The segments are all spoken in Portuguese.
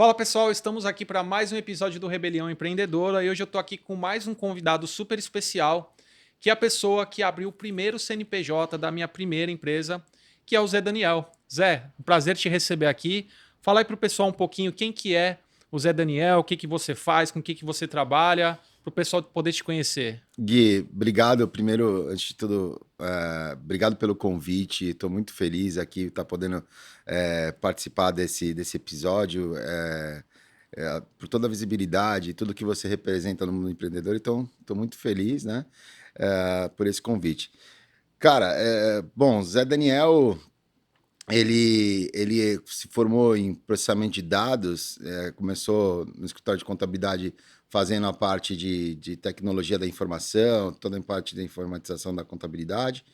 Fala pessoal, estamos aqui para mais um episódio do Rebelião Empreendedora e hoje eu estou aqui com mais um convidado super especial, que é a pessoa que abriu o primeiro CNPJ da minha primeira empresa, que é o Zé Daniel. Zé, um prazer te receber aqui. Fala aí para o pessoal um pouquinho quem que é o Zé Daniel, o que que você faz, com o que você trabalha, para o pessoal poder te conhecer. Gui, obrigado. Primeiro, antes de tudo, obrigado pelo convite. Estou muito feliz aqui estar podendo participar desse episódio, por toda a visibilidade, tudo que você representa no mundo empreendedor. Então, estou muito feliz, né, por esse convite. Cara, bom, Zé Daniel, ele se formou em processamento de dados, começou no escritório de contabilidade fazendo a parte de tecnologia da informação, toda a parte da informatização da contabilidade.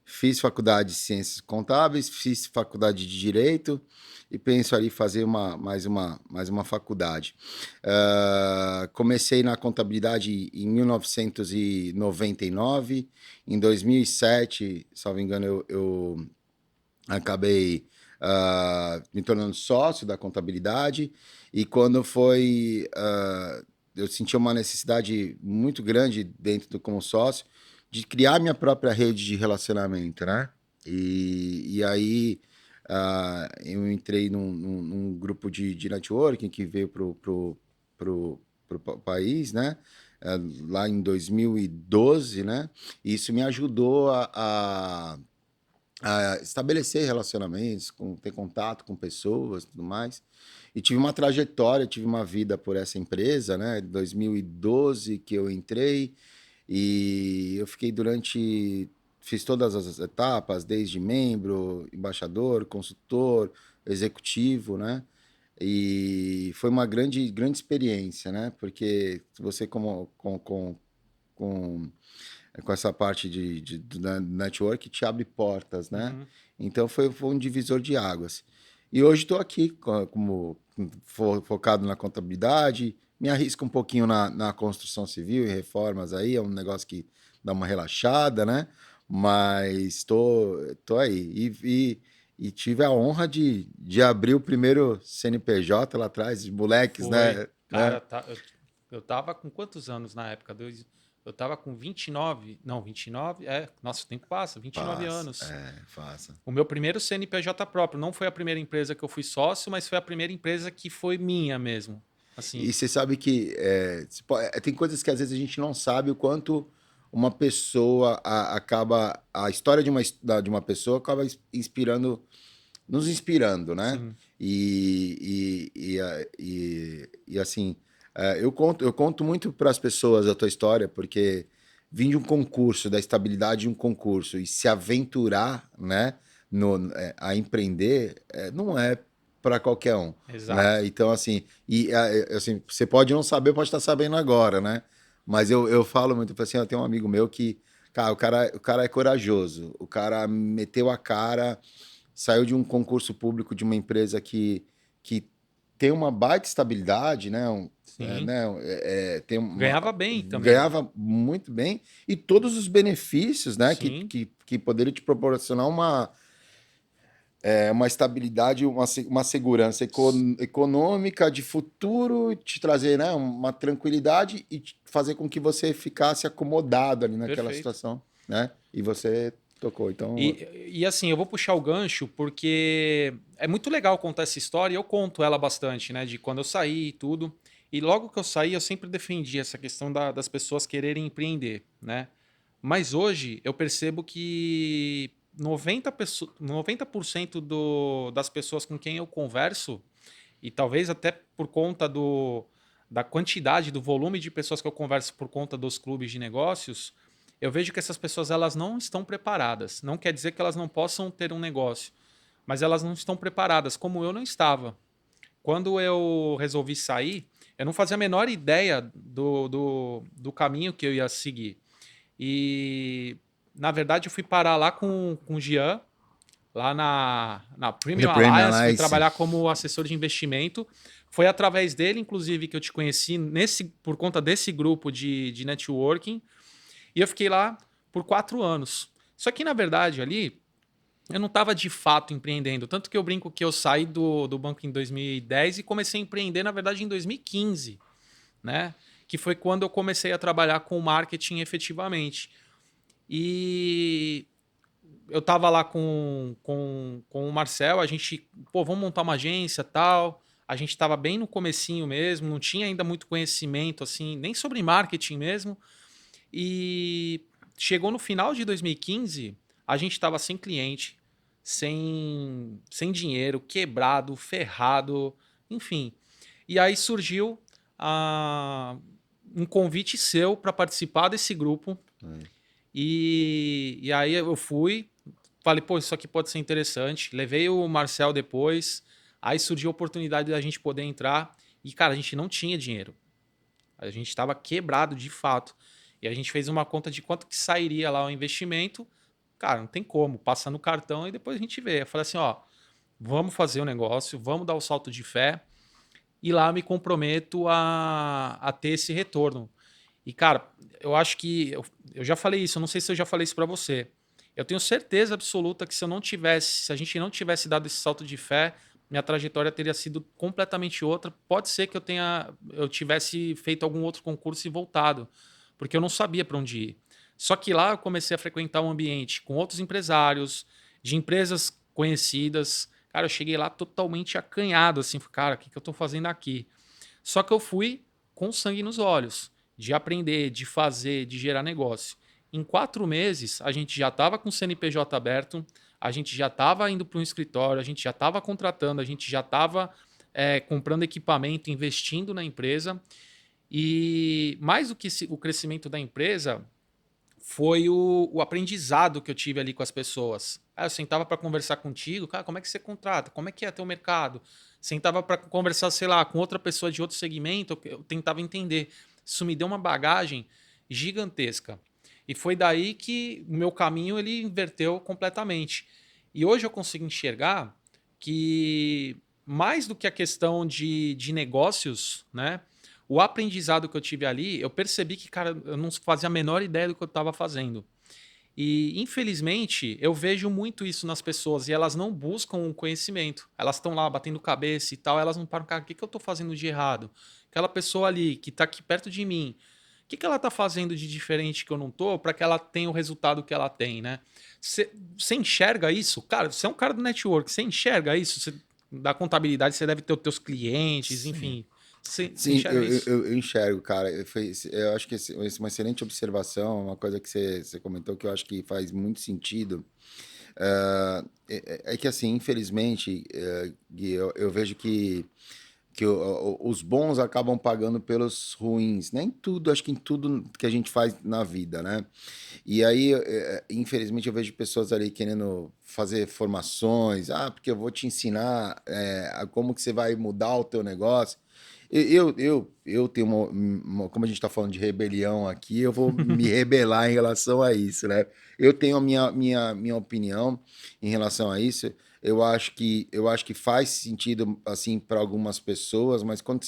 Fiz faculdade de ciências contábeis, fiz faculdade de direito e penso ali fazer mais uma faculdade. Comecei na contabilidade em 1999. Em 2007, salvo engano, eu acabei me tornando sócio da contabilidade e quando eu senti uma necessidade muito grande dentro do como sócio de criar minha própria rede de relacionamento, né? E aí eu entrei num grupo de networking que veio pro país, né? Lá em 2012, né? E isso me ajudou a estabelecer relacionamentos, ter contato com pessoas e tudo mais. E tive uma trajetória, tive uma vida por essa empresa, né? 2012 que eu entrei e eu fiquei fiz todas as etapas, desde membro, embaixador, consultor, executivo, né? E foi uma grande experiência, né? Porque você com com essa parte do network te abre portas, né? Uhum. Então foi um divisor de águas. E hoje estou aqui como focado na contabilidade, me arrisco um pouquinho na construção civil e reformas aí, é um negócio que dá uma relaxada, né? Mas tô aí. E tive a honra de abrir o primeiro CNPJ lá atrás, de moleques, Foi. né? Cara, eu tava com quantos anos na época? Eu tava com 29. Não, 29. Nossa, o tempo passa, 29 Faça, anos. faça. O meu primeiro CNPJ próprio. Não foi a primeira empresa que eu fui sócio, mas foi a primeira empresa que foi minha mesmo. Assim, E você sabe que tem coisas que às vezes a gente não sabe o quanto uma pessoa acaba. A história de uma pessoa acaba nos inspirando, né? sim, E assim, eu conto muito para as pessoas a tua história, porque vim de um concurso, da estabilidade de um concurso, e se aventurar, né, a empreender, não é para qualquer um, exato. né? Então, assim, assim, você pode não saber, pode estar sabendo agora, né? Mas eu falo muito, assim, eu tenho um amigo meu que, cara, o cara é corajoso, o cara meteu a cara, saiu de um concurso público de uma empresa que tem uma baita estabilidade, né? Sim. Tem Ganhava bem também. ganhava muito bem e todos os benefícios, né? Sim, Que poderiam te proporcionar uma estabilidade, uma segurança econômica de futuro, te trazer, né, uma tranquilidade e fazer com que você ficasse acomodado ali naquela perfeito. situação, né? E você tocou. Então, E assim, eu vou puxar o gancho porque é muito legal contar essa história e eu conto ela bastante, né? De quando eu saí e tudo. E logo que eu saí, eu sempre defendi essa questão das pessoas quererem empreender, né? Mas hoje eu percebo que 90% das pessoas com quem eu converso, e talvez até por conta da quantidade, do volume de pessoas que eu converso por conta dos clubes de negócios, eu vejo que essas pessoas elas não estão preparadas. Não quer dizer que elas não possam ter um negócio, mas elas não estão preparadas, como eu não estava. Quando eu resolvi sair, eu não fazia a menor ideia do caminho que eu ia seguir. E, na verdade, eu fui parar lá com o Jean, lá na The Premium Premium Alliance, fui Alliance. trabalhar como assessor de investimento. Foi através dele, inclusive, que eu te conheci por conta desse grupo de networking. E eu fiquei lá por 4 anos. Só que, na verdade, ali, eu não estava de fato empreendendo. Tanto que eu brinco que eu saí do banco em 2010 e comecei a empreender, na verdade, em 2015, né? Que foi quando eu comecei a trabalhar com marketing efetivamente. E eu estava lá com o Marcel, a gente, pô, vamos montar uma agência tal. A gente estava bem no comecinho mesmo, não tinha ainda muito conhecimento, assim, nem sobre marketing mesmo. E chegou no final de 2015, a gente estava sem cliente, sem dinheiro, quebrado, ferrado, enfim. E aí surgiu um convite seu para participar desse grupo. E aí eu fui, falei, pô, isso aqui pode ser interessante. Levei o Marcel depois, aí surgiu a oportunidade da gente poder entrar. E, cara, a gente não tinha dinheiro. A gente estava quebrado de fato. E a gente fez uma conta de quanto que sairia lá o investimento. Cara, não tem como. Passa no cartão e depois a gente vê. Eu falei assim, ó, vamos fazer o negócio, vamos dar o salto de fé. E lá eu me comprometo a ter esse retorno. E, cara, eu acho que... Eu já falei isso, eu não sei se eu já falei isso para você. Eu tenho certeza absoluta que se eu não tivesse, se a gente não tivesse dado esse salto de fé, minha trajetória teria sido completamente outra. Pode ser que eu tivesse feito algum outro concurso e voltado, porque eu não sabia para onde ir. Só que lá eu comecei a frequentar um ambiente com outros empresários, de empresas conhecidas. Cara, eu cheguei lá totalmente acanhado, assim, cara, o que eu estou fazendo aqui? Só que eu fui com sangue nos olhos, de aprender, de fazer, de gerar negócio. Em 4 meses, a gente já estava com o CNPJ aberto, a gente já estava indo para um escritório, a gente já estava contratando, a gente já estava comprando equipamento, investindo na empresa. E mais do que o crescimento da empresa, foi o aprendizado que eu tive ali com as pessoas. Eu sentava para conversar contigo, cara, como é que você contrata? Como é que é teu mercado? Sentava para conversar, sei lá, com outra pessoa de outro segmento, eu tentava entender. Isso me deu uma bagagem gigantesca. E foi daí que o meu caminho ele inverteu completamente. E hoje eu consigo enxergar que mais do que a questão de negócios, né? O aprendizado que eu tive ali, eu percebi que, cara, eu não fazia a menor ideia do que eu estava fazendo. E, infelizmente, eu vejo muito isso nas pessoas e elas não buscam o conhecimento. Elas estão lá batendo cabeça e tal, elas não param, cara, o que, que eu estou fazendo de errado? Aquela pessoa ali que está aqui perto de mim, o que, que ela está fazendo de diferente que eu não estou para que ela tenha o resultado que ela tem, né? Você enxerga isso? Cara, você é um cara do network, você enxerga isso? Da contabilidade, você deve ter os teus clientes, Sim. enfim. Você Sim, enxerga isso? eu enxergo, cara. Eu acho que essa é uma excelente observação, uma coisa que você comentou que eu acho que faz muito sentido. É que, assim, infelizmente, Gui, eu vejo que os bons acabam pagando pelos ruins. Nem tudo, acho que em tudo que a gente faz na vida, né? E aí, infelizmente, eu vejo pessoas ali querendo fazer formações. Ah, porque eu vou te ensinar a como que você vai mudar o teu negócio. Eu tenho como a gente está falando de rebelião aqui, eu vou me rebelar em relação a isso, né? Eu tenho a minha opinião em relação a isso. Eu acho que faz sentido assim para algumas pessoas, mas quando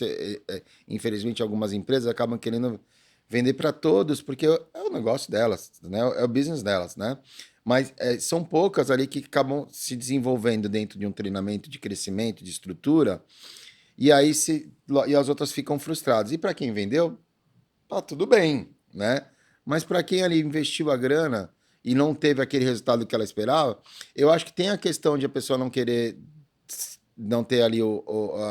infelizmente algumas empresas acabam querendo vender para todos porque é o negócio delas, né? É o business delas, né? Mas são poucas ali que acabam se desenvolvendo dentro de um treinamento de crescimento, de estrutura, e as outras ficam frustradas. E para quem vendeu, tá tudo bem, né? Mas para quem ali investiu a grana e não teve aquele resultado que ela esperava, eu acho que tem a questão de a pessoa não querer, não ter ali,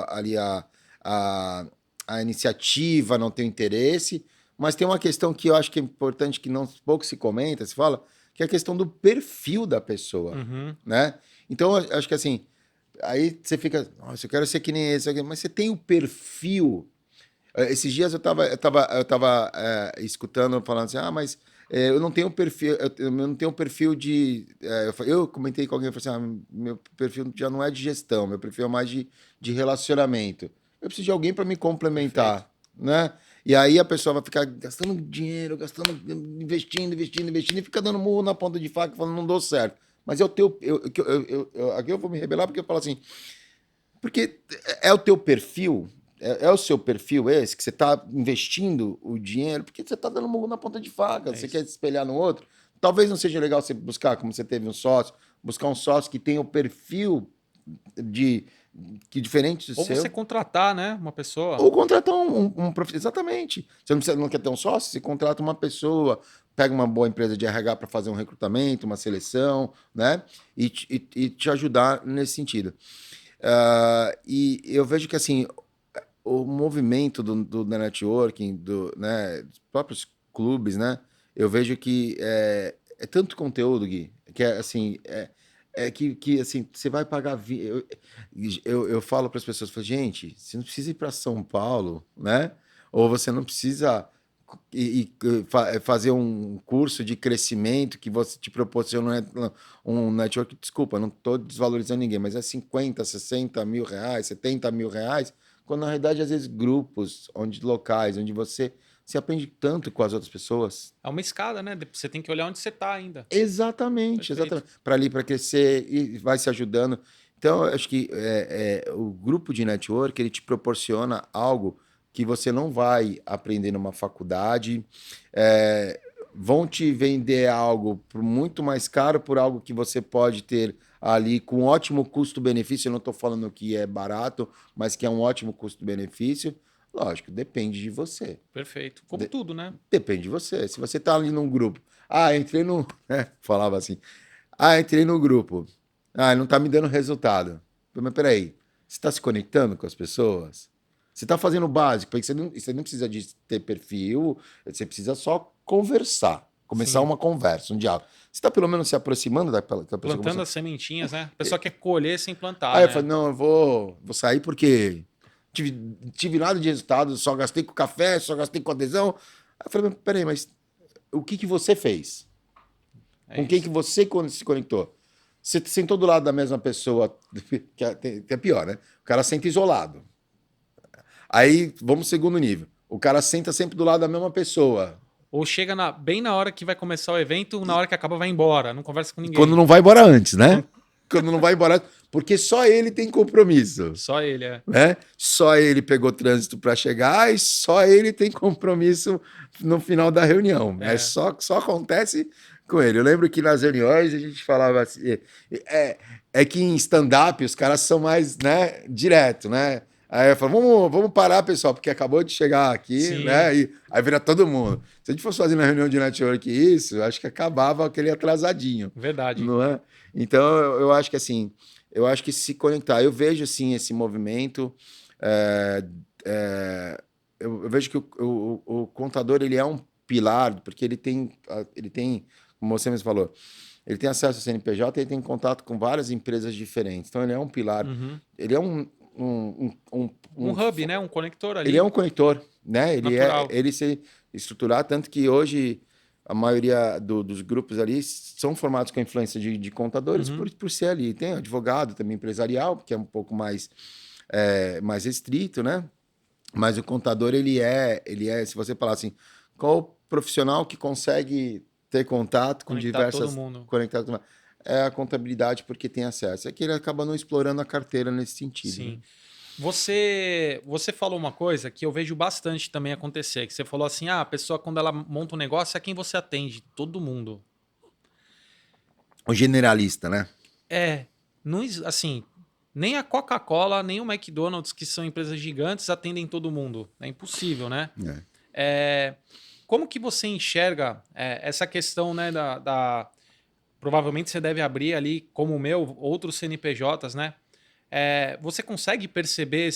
ali a, a iniciativa, não ter o interesse, mas tem uma questão que eu acho que é importante, que não pouco se comenta, se fala, que é a questão do perfil da pessoa, Uhum. né? Então, eu acho que assim, aí você fica, nossa, eu quero ser que nem esse, mas você tem o perfil. Esses dias eu tava escutando, falando assim, mas eu não tenho perfil, eu não tenho perfil de... eu comentei com alguém, eu falei assim, meu perfil já não é de gestão, meu perfil é mais de relacionamento. Eu preciso de alguém para me Perfeito. complementar, né? E aí a pessoa vai ficar gastando dinheiro, gastando, investindo, investindo, investindo, e fica dando murro na ponta de faca, falando, não deu certo. Mas é o teu... aqui eu vou me rebelar porque eu falo assim, porque é o teu perfil, é o seu perfil esse, que você está investindo o dinheiro, porque você está dando murro na ponta de faca, É você quer isso. se espelhar no outro. Talvez não seja legal você buscar, como você teve um sócio, buscar um sócio que tenha o perfil que diferente do Ou seu. você contratar, né, uma pessoa. Ou contratar um profissional. Exatamente. Você não quer ter um sócio? Você contrata uma pessoa, pega uma boa empresa de RH para fazer um recrutamento, uma seleção, né? E te ajudar nesse sentido. E eu vejo que assim, o movimento do networking, né, dos próprios clubes, né? Eu vejo que é tanto conteúdo, Gui, que é assim. Que assim, você vai pagar. Eu falo para as pessoas, falo, gente, você não precisa ir para São Paulo, né? Ou você não precisa fazer um curso de crescimento que você te proporciona um network. Desculpa, não estou desvalorizando ninguém, mas é 50, 60 mil reais, 70 mil reais, quando na realidade, às vezes, grupos, locais, onde você se aprende tanto com as outras pessoas. É uma escada, né? Você tem que olhar onde você está ainda. Exatamente, Perfeito. exatamente. Para ali, para crescer e vai se ajudando. Então, eu acho que o grupo de network ele te proporciona algo que você não vai aprender numa faculdade. É, vão te vender algo por muito mais caro por algo que você pode ter ali com ótimo custo-benefício. Eu não estou falando que é barato, mas que é um ótimo custo-benefício. Lógico, depende de você. Perfeito. Como tudo, né? Depende de você. Se você está ali num grupo, entrei no. Falava assim. Entrei no grupo. Não tá me dando resultado. Mas peraí, você está se conectando com as pessoas? Você está fazendo o básico, porque você não precisa de ter perfil, você precisa só conversar, começar Sim. uma conversa, um diálogo. Você está pelo menos se aproximando daquela pessoa. Plantando as sementinhas, né? A pessoa quer colher sem plantar, Aí eu né? falei, não, eu vou sair porque tive nada de resultado, só gastei com café, só gastei com adesão. Aí eu falei, mas peraí, mas o que você fez? É Com quem isso. que você se conectou? Você sentou do lado da mesma pessoa, que é pior, né? O cara senta isolado. Aí, vamos segundo nível. O cara senta sempre do lado da mesma pessoa. Ou chega bem na hora que vai começar o evento, na hora que acaba vai embora, não conversa com E quando ninguém. não vai embora antes, né? Quando não vai embora, porque só ele tem compromisso, Só ele, é. né? Só ele pegou trânsito para chegar e só ele tem compromisso no final da reunião. Só acontece com ele. Eu lembro que nas reuniões a gente falava assim, é que em stand-up os caras são mais, né, direto, né? Aí eu falo, vamos parar, pessoal, porque acabou de chegar aqui, Sim, né? E aí vira todo mundo. Se a gente fosse fazer na reunião de network isso, eu acho que acabava aquele atrasadinho, verdade. não é? Então, eu acho que assim, eu acho que se conectar, eu vejo assim esse movimento, é, eu vejo que o contador ele é um pilar, porque ele tem, como você mesmo falou, ele tem acesso ao CNPJ, ele tem contato com várias empresas diferentes. Então, ele é um pilar, Uhum. ele é um Um hub, né? Um conector ele é ali, um conector, né? natural. Ele se estruturar, tanto que hoje a maioria dos grupos ali são formados com a influência de contadores Uhum. por ser ali. Tem advogado também empresarial, que é um pouco mais restrito, né? Mas o contador, se você falar assim, qual o profissional que consegue ter contato com Conectar todo diversas, mundo. conectar com- é a contabilidade porque tem acesso. É que ele acaba não explorando a carteira nesse sentido, né? Sim. Você falou uma coisa que eu vejo bastante também acontecer, que você falou assim, a pessoa quando ela monta um negócio, é quem você atende, todo mundo. O generalista, né? Não, assim, nem a Coca-Cola, nem o McDonald's, que são empresas gigantes, atendem todo mundo. É impossível, né? É. É, como que você enxerga essa questão, né, provavelmente você deve abrir ali, como o meu, outros CNPJs, né? Você consegue perceber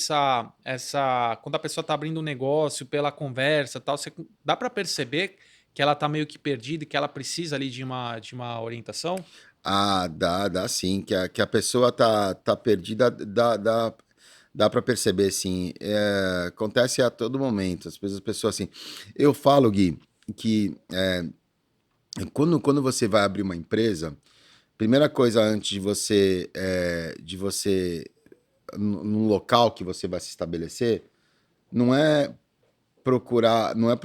quando a pessoa está abrindo um negócio pela conversa, tal, dá para perceber que ela está meio que perdida e que ela precisa ali de uma orientação? Dá sim. Que a pessoa tá perdida, dá para perceber, sim. Acontece a todo momento. As pessoas assim. Eu falo, Gui, que quando você vai abrir uma empresa, primeira coisa antes de você no local que você vai se estabelecer, não é procurar, não é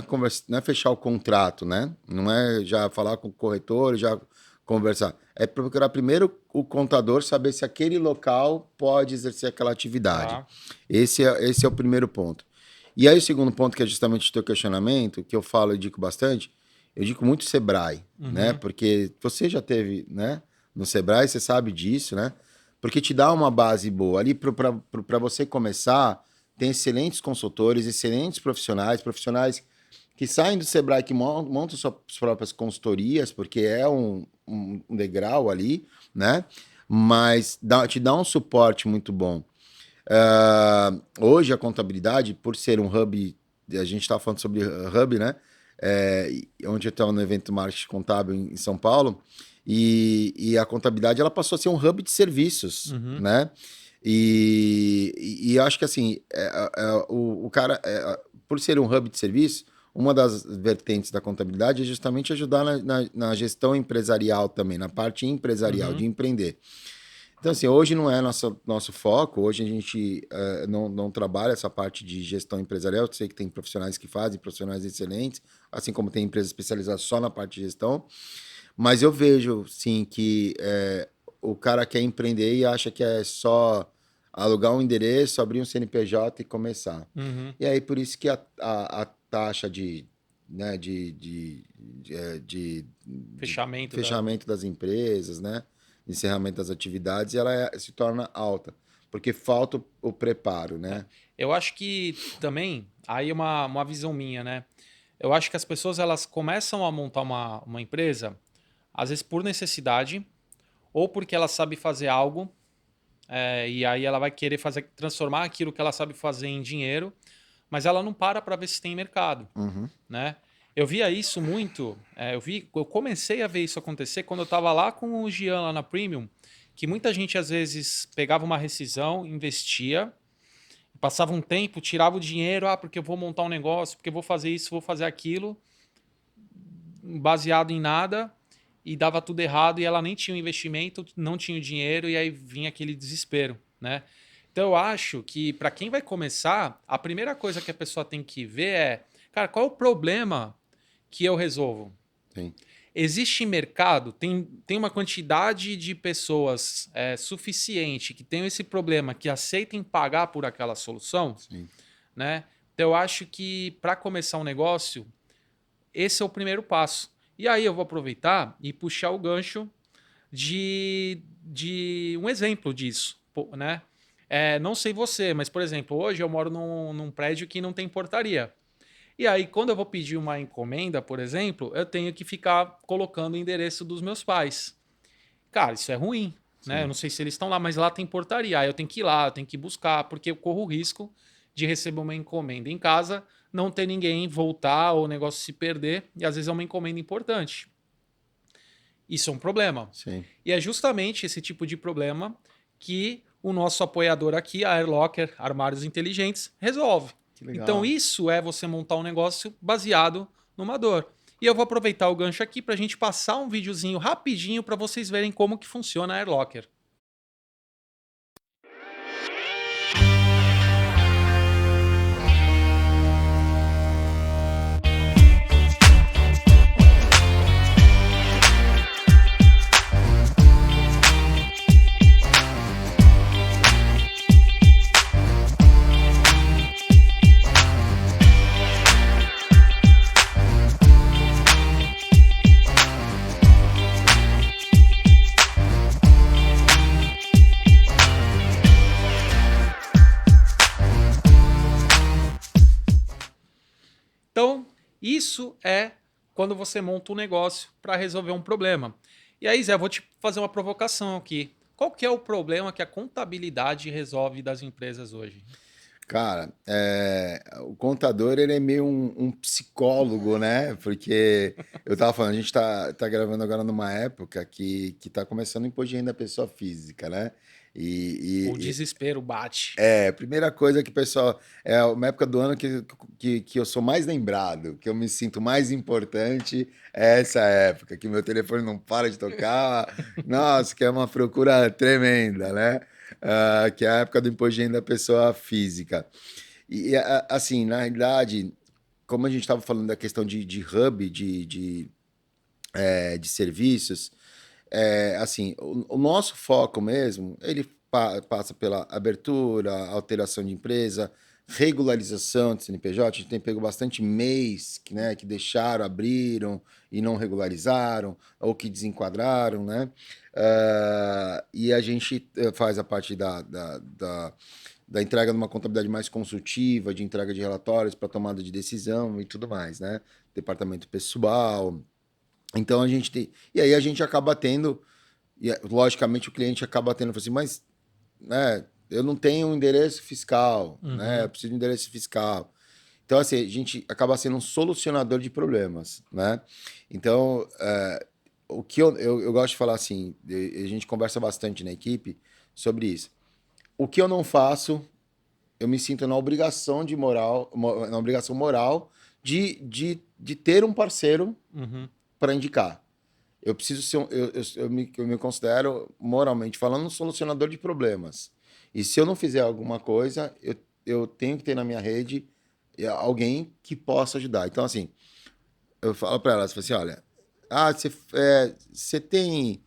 conversa, não é fechar o contrato, né? Não é já falar com o corretor, já conversar. É procurar primeiro o contador, saber se aquele local pode exercer aquela atividade. Tá. Esse é o primeiro ponto. E aí o segundo ponto, que é justamente o teu questionamento, que eu falo e digo bastante, eu digo muito Sebrae, né? Uhum. Porque você já teve, né? no Sebrae, você sabe disso, né? Porque te dá uma base boa. Ali para você começar, tem excelentes consultores, excelentes profissionais, profissionais que saem do Sebrae, que montam suas próprias consultorias, porque é um degrau ali, né? Mas te dá um suporte muito bom. Hoje a contabilidade, por ser um hub, a gente estava falando sobre hub, né? Onde eu estava no evento Marketing Contábil em São Paulo, e a contabilidade ela passou a ser um hub de serviços, Uhum. né? E eu acho que assim, o cara, por ser um hub de serviço, uma das vertentes da contabilidade é justamente ajudar na gestão empresarial também, na parte empresarial, de Uhum. empreender. Então, assim, hoje não é nosso foco, hoje a gente não trabalha essa parte de gestão empresarial. Eu sei que tem profissionais que fazem, profissionais excelentes, assim como tem empresas especializadas só na parte de gestão, mas eu vejo, sim, que o cara quer empreender e acha que é só alugar um endereço, abrir um CNPJ e começar. Uhum. E aí, por isso que a taxa né, de Fechamento da. fechamento das empresas, né? Encerramento das atividades, ela se torna alta, porque falta o preparo, né? Eu acho que também, aí uma visão minha, né? Eu acho que as pessoas elas começam a montar uma empresa, às vezes por necessidade, ou porque ela sabe fazer algo, e aí ela vai querer transformar aquilo que ela sabe fazer em dinheiro, mas ela não para ver se tem mercado, Uhum, né? Eu via isso muito, eu comecei a ver isso acontecer quando eu estava lá com o Gian lá na Premium, que muita gente às vezes pegava uma rescisão, investia, passava um tempo, tirava o dinheiro, porque eu vou montar um negócio, porque eu vou fazer isso, vou fazer aquilo, baseado em nada, e dava tudo errado, e ela nem tinha o investimento, não tinha o dinheiro, e aí vinha aquele desespero, né? Então eu acho que para quem vai começar, a primeira coisa que a pessoa tem que ver é, cara, qual é o problema que eu resolvo? sim, Existe mercado, tem uma quantidade de pessoas suficiente que tem esse problema, que aceitem pagar por aquela solução, sim. né? Então eu acho que para começar um negócio, esse é o primeiro passo. E aí eu vou aproveitar e puxar o gancho de um exemplo disso, né? Não sei você, mas por exemplo, hoje eu moro num prédio que não tem portaria. E aí, quando eu vou pedir uma encomenda, por exemplo, eu tenho que ficar colocando o endereço dos meus pais. Cara, isso é ruim, né? Eu Sim. não sei se eles estão lá, mas lá tem portaria. Aí eu tenho que ir lá, eu tenho que buscar, porque eu corro o risco de receber uma encomenda em casa, não ter ninguém, voltar ou o negócio se perder, e às vezes é uma encomenda importante. Isso é um problema. Sim. E é justamente esse tipo de problema que o nosso apoiador aqui, a Airlocker Armários Inteligentes, resolve. Que Então, legal. isso é você montar um negócio baseado numa dor. E eu vou aproveitar o gancho aqui para a gente passar um videozinho rapidinho para vocês verem como que funciona a Airlocker. Então, isso é quando você monta um negócio para resolver um problema. E aí, Zé, eu vou te fazer uma provocação aqui. Qual que é o problema que a contabilidade resolve das empresas hoje? Cara, o contador ele é meio um psicólogo, né? Porque eu tava falando, a gente tá gravando agora numa época que tá começando o imposto de renda da pessoa física, né? O E, desespero bate. primeira coisa que o pessoal. É uma época do ano que eu sou mais lembrado, que eu me sinto mais importante, é essa época, que meu telefone não para de tocar. Nossa, que é uma procura tremenda, né? Que é a época do imposto de renda da pessoa física. Assim, na realidade, como a gente estava falando da questão de hub, de serviços, assim, o nosso foco mesmo, ele passa pela abertura, alteração de empresa, regularização de CNPJ, a gente tem pego bastante MEIs que, né, que deixaram, abriram e não regularizaram, ou que desenquadraram, né? E a gente faz a parte da entrega de uma contabilidade mais consultiva, de entrega de relatórios para tomada de decisão e tudo mais, né? Departamento pessoal. Então a gente tem. E aí a gente acaba tendo. E logicamente o cliente acaba tendo, assim, mas né, eu não tenho um endereço fiscal, né? Eu preciso de um endereço fiscal. Então, assim, a gente acaba sendo um solucionador de problemas, né? Então, o que eu gosto de falar assim, a gente conversa bastante na equipe sobre isso. O que eu não faço, eu me sinto na obrigação na obrigação moral de ter um parceiro Uhum. para indicar. Eu preciso ser eu me considero, moralmente falando, um solucionador de problemas. E se eu não fizer alguma coisa, eu tenho que ter na minha rede alguém que possa ajudar. Então, assim, eu falo para elas, assim, olha, você tem,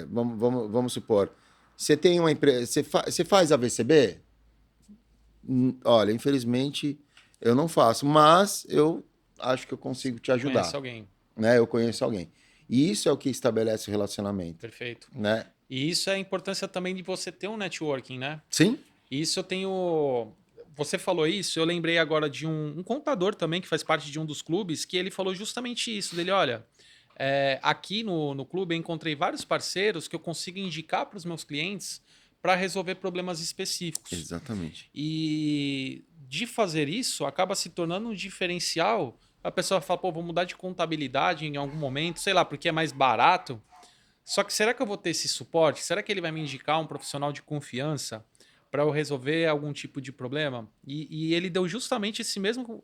vamos supor, você tem uma empresa, você faz AVCB? Olha, infelizmente eu não faço, mas eu acho que eu consigo te Conhece ajudar, alguém. né? Eu conheço alguém. E isso é o que estabelece o relacionamento, Perfeito. né? E isso é a importância também de você ter um networking, né? Sim? Isso eu tenho. Você falou isso, eu lembrei agora de um contador também que faz parte de um dos clubes, que ele falou justamente isso, dele, olha, aqui no clube eu encontrei vários parceiros que eu consigo indicar para os meus clientes para resolver problemas específicos. Exatamente. E de fazer isso, acaba se tornando um diferencial. A pessoa fala, pô, vou mudar de contabilidade em algum momento, sei lá, porque é mais barato. Só que será que eu vou ter esse suporte? Será que ele vai me indicar um profissional de confiança para eu resolver algum tipo de problema? E ele deu justamente esse mesmo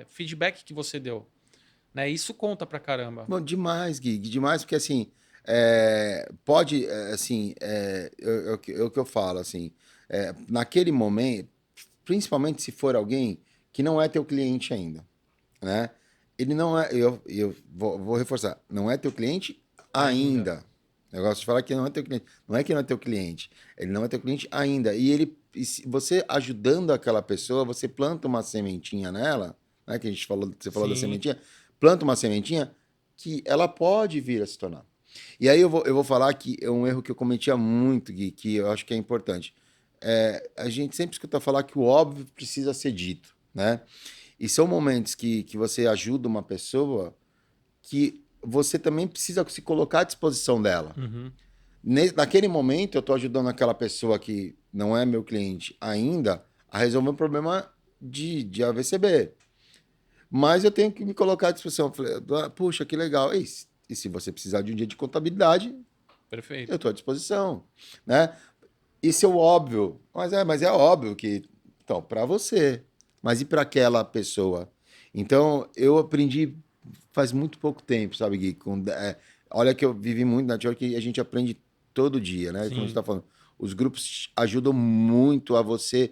feedback que você deu. Né? Isso conta pra caramba. Bom, demais, Gui, demais, porque assim, pode, assim, é o que eu falo, assim, naquele momento, principalmente se for alguém que não é teu cliente ainda, né? Ele não é, eu vou reforçar, não é teu cliente Ainda. ainda. Eu gosto de falar que não é teu cliente. Não é que não é teu cliente, ele não é teu cliente ainda. E se você ajudando aquela pessoa, você planta uma sementinha nela, né? Que a gente falou, você falou da Sim. sementinha, planta uma sementinha que ela pode vir a se tornar. E aí eu vou falar que é um erro que eu cometia muito, Gui, que eu acho que é importante. A gente sempre escuta falar que o óbvio precisa ser dito, né? E são momentos que você ajuda uma pessoa que você também precisa se colocar à disposição dela. Uhum. Naquele momento, eu estou ajudando aquela pessoa que não é meu cliente ainda a resolver um problema de AVCB. Mas eu tenho que me colocar à disposição. Eu falei, puxa, que legal. E se você precisar de um dia de contabilidade, eu Perfeito. estou à disposição. Né? Isso é o óbvio. Mas é óbvio que, então, para você. Mas e para aquela pessoa? Então, eu aprendi faz muito pouco tempo, sabe, Gui? Olha que eu vivi muito na network e a gente aprende todo dia, né? Como você Sim. está falando. Os grupos ajudam muito a você,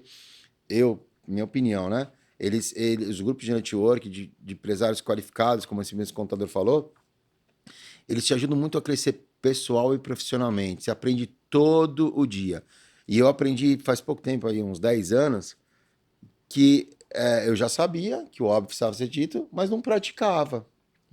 minha opinião, né? Os grupos de network, de empresários qualificados, como esse mesmo contador falou, eles te ajudam muito a crescer pessoal e profissionalmente. Você aprende todo o dia. E eu aprendi faz pouco tempo, aí, uns 10 anos, que eu já sabia que o óbvio precisava ser dito, mas não praticava.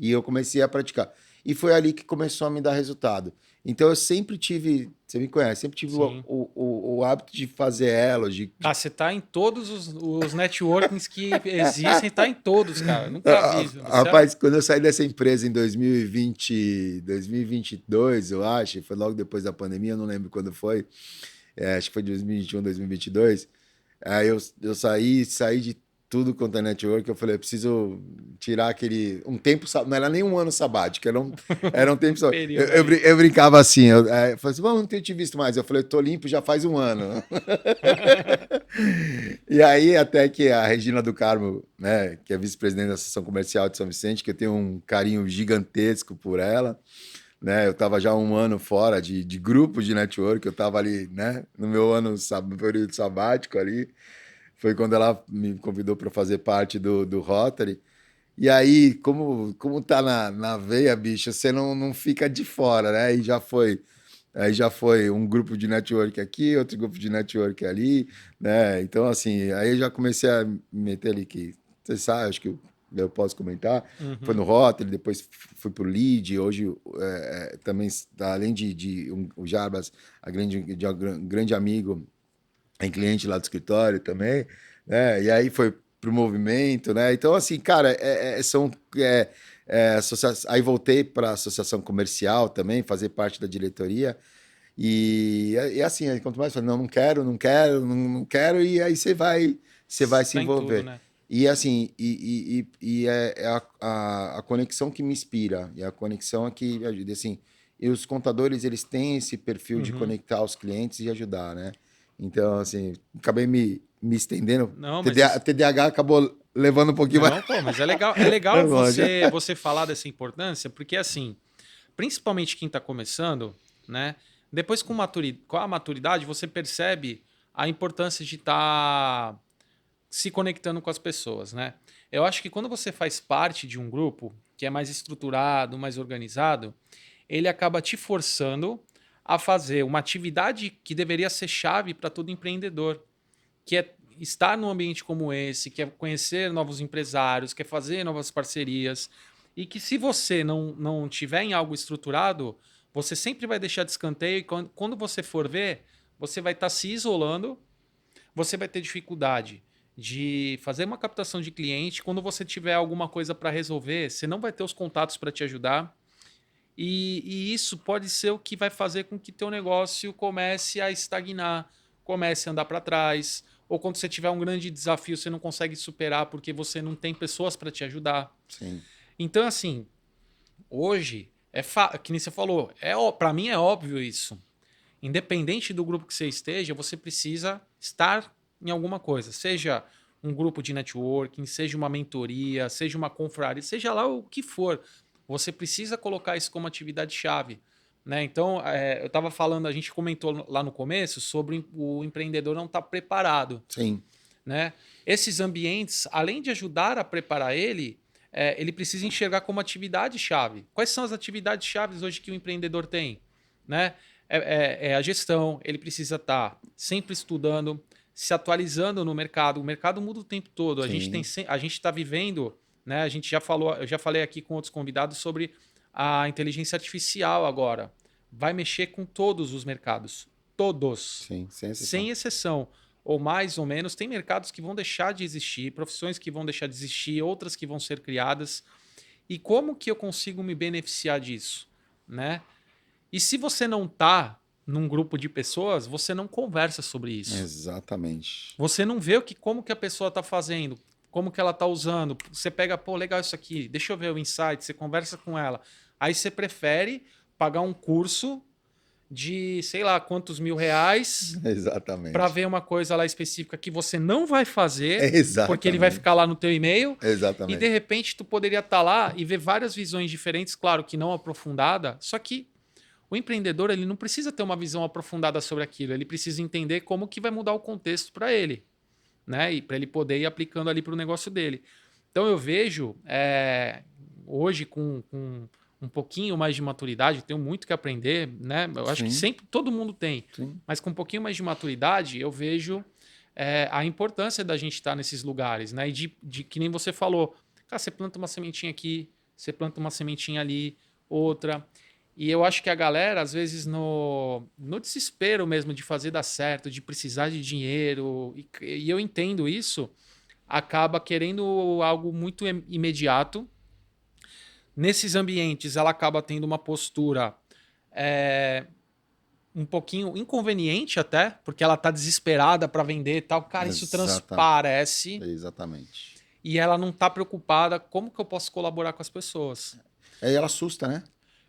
E eu comecei a praticar. E foi ali que começou a me dar resultado. Então eu sempre tive, você me conhece, sempre tive Sim. o hábito de fazer elos, Ah, você tá em todos os networkings que existem, tá em todos, cara. Eu nunca vi. Você é... Rapaz, quando eu saí dessa empresa em 2022, eu acho, foi logo depois da pandemia, eu não lembro quando foi, acho que foi 2021, 2022. Aí eu saí de tudo quanto é network. Eu falei, eu preciso tirar aquele. Um tempo. Não era nem um ano sabático, era um tempo. Período ali. Eu brincava assim. Eu falei assim, vamos, não tenho te visto mais. Eu falei, eu tô limpo já faz um ano. E aí, até que a Regina do Carmo, né, que é vice-presidente da Associação Comercial de São Vicente, que eu tenho um carinho gigantesco por ela, né? Eu estava já um ano fora de grupo de network, eu estava ali, né, no meu no período sabático ali. Foi quando ela me convidou para fazer parte do Rotary. E aí, como tá na veia, bicho, você não fica de fora, né? E já foi. Aí já foi um grupo de network aqui, outro grupo de network ali, né? Então, assim, aí eu já comecei a me meter ali que, você sabe, acho que eu posso comentar, foi Uhum. no Rotary, depois fui pro Lead, hoje também, além o Jarbas, um grande amigo, em cliente lá do escritório também, né? E aí foi pro movimento, né? Então, assim, cara, aí voltei para a associação comercial também, fazer parte da diretoria. E assim, aí quanto mais fala, não, não quero, não quero, não quero, e aí você vai Você se tá em tudo, envolver. né? E assim, é a conexão que me inspira, e a conexão é que ajuda. Assim, e os contadores, eles têm esse perfil de Uhum. conectar os clientes e ajudar, né? Então, assim, acabei me estendendo. Não, mas isso. TDAH acabou levando um pouquinho mais Não, pô, mas é legal longe. você falar dessa importância, porque assim, principalmente quem está começando, né? Depois com a maturidade, você percebe a importância de estar se conectando com as pessoas, né? Eu acho que quando você faz parte de um grupo que é mais estruturado, mais organizado, ele acaba te forçando a fazer uma atividade que deveria ser chave para todo empreendedor, que é estar num ambiente como esse, que é conhecer novos empresários, que é fazer novas parcerias, e que se você não tiver em algo estruturado, você sempre vai deixar de escanteio e quando você for ver, você vai estar se isolando, você vai ter dificuldade de fazer uma captação de cliente. Quando você tiver alguma coisa para resolver, você não vai ter os contatos para te ajudar. E isso pode ser o que vai fazer com que teu negócio comece a estagnar, comece a andar para trás, ou quando você tiver um grande desafio, você não consegue superar porque você não tem pessoas para te ajudar. Sim, Então, assim, hoje, que nem você falou, para mim é óbvio isso. Independente do grupo que você esteja, você precisa estar em alguma coisa, seja um grupo de networking, seja uma mentoria, seja uma confraria, seja lá o que for. Você precisa colocar isso como atividade-chave. Né? Então, eu estava falando, a gente comentou lá no começo sobre o empreendedor não estar preparado. sim, Né? Esses ambientes, além de ajudar a preparar ele, ele precisa enxergar como atividade-chave. Quais são as atividades-chaves hoje que o empreendedor tem? Né? É a gestão, ele precisa estar sempre estudando, se atualizando no mercado. O mercado muda o tempo todo. sim. A gente está vivendo, né? A gente já falou, eu já falei aqui com outros convidados sobre a inteligência artificial agora. Vai mexer com todos os mercados. Todos. Sim, sem exceção. Sem exceção ou mais ou menos, tem mercados que vão deixar de existir, profissões que vão deixar de existir, outras que vão ser criadas. E como que eu consigo me beneficiar disso, né? E se você não está num grupo de pessoas, você não conversa sobre isso. Exatamente. Você não vê como que a pessoa está fazendo, como que ela está usando. Você pega, pô, legal isso aqui, deixa eu ver o insight, você conversa com ela. Aí você prefere pagar um curso de sei lá quantos R$ 1.000 para Exatamente. ver uma coisa lá específica que você não vai fazer, porque ele vai ficar Exatamente. lá no teu e-mail, e de Exatamente. repente tu poderia estar lá e ver várias visões diferentes, claro que não aprofundada, só que o empreendedor ele não precisa ter uma visão aprofundada sobre aquilo, ele precisa entender como que vai mudar o contexto para ele, né? E para ele poder ir aplicando ali para o negócio dele. Então eu vejo hoje com um pouquinho mais de maturidade, tenho muito que aprender, né? Eu acho que Sim, sempre todo mundo tem, sim. mas com um pouquinho mais de maturidade, eu vejo a importância da gente estar nesses lugares, né? E de que nem você falou, cara, você planta uma sementinha aqui, você planta uma sementinha ali, outra. E eu acho que a galera, às vezes, no desespero mesmo de fazer dar certo, de precisar de dinheiro, e eu entendo isso, acaba querendo algo muito imediato. Nesses ambientes, ela acaba tendo uma postura é, um pouquinho inconveniente até, porque ela tá desesperada para vender e tal. Cara, isso Exata, transparece exatamente. e ela não tá preocupada como que eu posso colaborar com as pessoas. Aí ela assusta, né?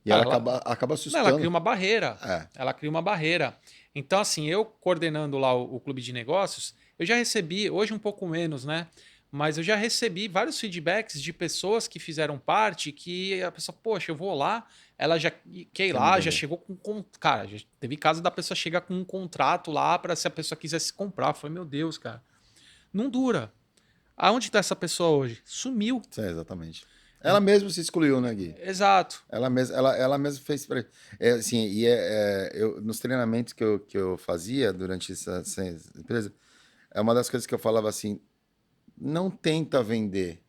E Cara, ela acaba não, ela cria assustando. uma barreira. É, Ela cria uma barreira. Então, assim, eu coordenando lá o clube de negócios, eu já recebi, hoje um pouco menos, né? Mas eu já recebi vários feedbacks de pessoas que fizeram parte, que a pessoa, poxa, eu vou lá, ela já quer ir quer me lá, já vender. chegou com. Cara, já teve caso da pessoa chegar com um contrato lá para se a pessoa quisesse comprar. Eu falei, meu Deus, cara, não dura. Aonde está essa pessoa hoje? Sumiu. É, exatamente. Ela mesma se excluiu, né, Gui? Exato. Ela mesma fez para assim, eu nos treinamentos que eu fazia durante essa empresa, é uma das coisas que eu falava assim, não tenta vender